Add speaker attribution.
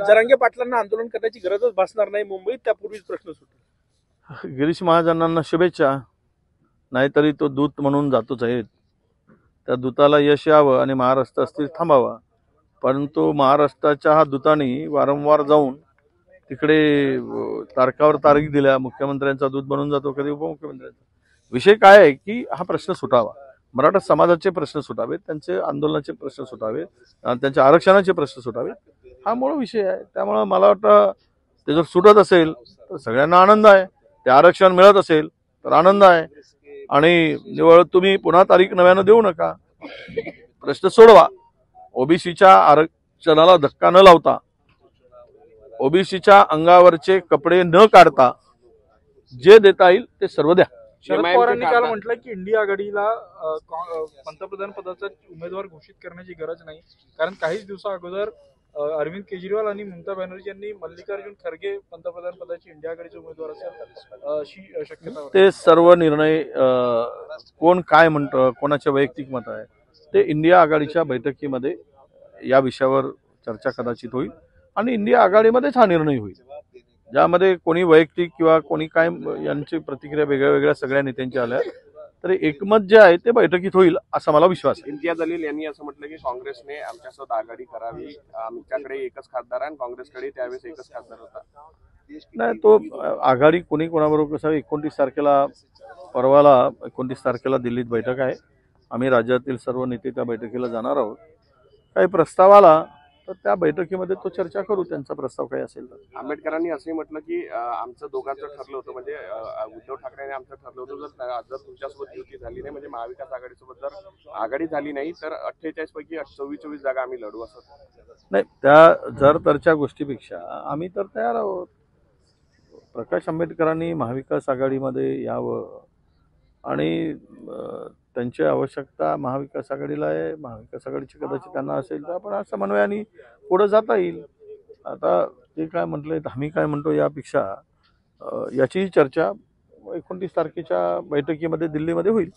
Speaker 1: जरांगे पाटलांना आंदोलन करण्याची गरजच भासणार नाही मुंबईत, त्यापूर्वीच प्रश्न सुटेल.
Speaker 2: गिरीश महाजनांना शुभेच्छा. नाहीतरी तो दूत म्हणून जातोच आहे. त्या दूताला यश यावं आणि महाराष्ट्र अस्थिर थांबावा. परंतु महाराष्ट्राच्या हा दूतांनी वारंवार जाऊन तिकडे तारकावर तारीख दिल्या. मुख्यमंत्र्यांचा दूत बनून जातो, कधी उपमुख्यमंत्र्यांचा. विषय काय आहे की हा प्रश्न सुटावा. मराठा समाजाचे प्रश्न सुटावेत, त्यांचे आंदोलनाचे प्रश्न सुटावेत, त्यांच्या आरक्षणाचे प्रश्न सुटावेत, हा मूळ विषय आहे. त्यामुळे मला वाटतं ते जर सुटत असेल तर सगळ्यांना आनंद आहे. ते आरक्षण मिळत असेल तर आनंद आहे. आणि निवळ तुम्ही पुन्हा तारीख नव्यानं देऊ नका, प्रश्न सोडवा. ओबीसीच्या आरक्षणाला धक्का न लावता, ओबीसीच्या अंगावरचे कपडे न काढता जे देता येईल ते सर्व द्या.
Speaker 1: शरद पवारांनी काल म्हटलं की इंडिया आघाडीला पंतप्रधान पदाचा उमेदवार घोषित करण्याची गरज नाही, कारण काहीच दिवसा अगोदर अरविंद केजरीवाल आणि ममता बॅनर्जी यांनी मल्लिकार्जुन खरगे पंतप्रधान पदाची इंडिया आघाडीचे उमेदवार असेल अशी शक्यता.
Speaker 2: ते सर्व निर्णय कोण काय म्हणतं, कोणाचे वैयक्तिक मत आहे, ते इंडिया आघाडीच्या बैठकीमध्ये या विषयावर चर्चा कदाचित होईल आणि इंडिया आघाडीमध्येच हा निर्णय होईल, ज्यामध्ये कोणी वैयक्तिक किंवा कोणी काय यांची प्रतिक्रिया वेगळ्या वेगळ्या सगळ्या नेत्यांच्या आल्या, तर एकमत जे आहे ते बैठकीत होईल असा मला विश्वास आहे.
Speaker 3: इम्तियाज जलील यांनी असं म्हटलं की काँग्रेसने आमच्यासोबत आघाडी करावी, आमच्याकडे एकच खासदार आहे आणि काँग्रेसकडे त्यावेळेस एकच खासदार होता.
Speaker 2: नाही, तो आघाडी कोणी कोणाबरोबर कसं 29 तारखेला परवाला 29 तारखेला दिल्लीत बैठक आहे. आम्ही राज्यातील सर्व नेते त्या बैठकीला जाणार आहोत. काही प्रस्ताव आला तर त्या बैठकीमध्ये तो चर्चा करू, त्यांचा प्रस्ताव काही असेल तर.
Speaker 3: आंबेडकरांनी असंही म्हटलं की आमचं दोघांचं ठरलं होतं, म्हणजे उद्धव ठाकरेंनी आमचं ठरलं होतं, जर तुमच्यासोबत युती झाली नाही, म्हणजे महाविकास आघाडीसोबत जर आघाडी झाली नाही तर 48 पैकी 24 जागा आम्ही लढू असं.
Speaker 2: नाही, त्या जर तरच्या गोष्टीपेक्षा आम्ही तर तयार आहोत. प्रकाश आंबेडकरांनी महाविकास आघाडीमध्ये यावं आणि त्यांची आवश्यकता महाविकास आघाडीला आहे. महाविकास आघाडीची कदाचित त्यांना असेल तर आपण समन्वयाने पुढे जाता येईल. आता ते काय म्हटलंय आम्ही काय म्हणतो यापेक्षा याची चर्चा 29 तारखेच्या बैठकीमध्ये दिल्लीमध्ये होईल.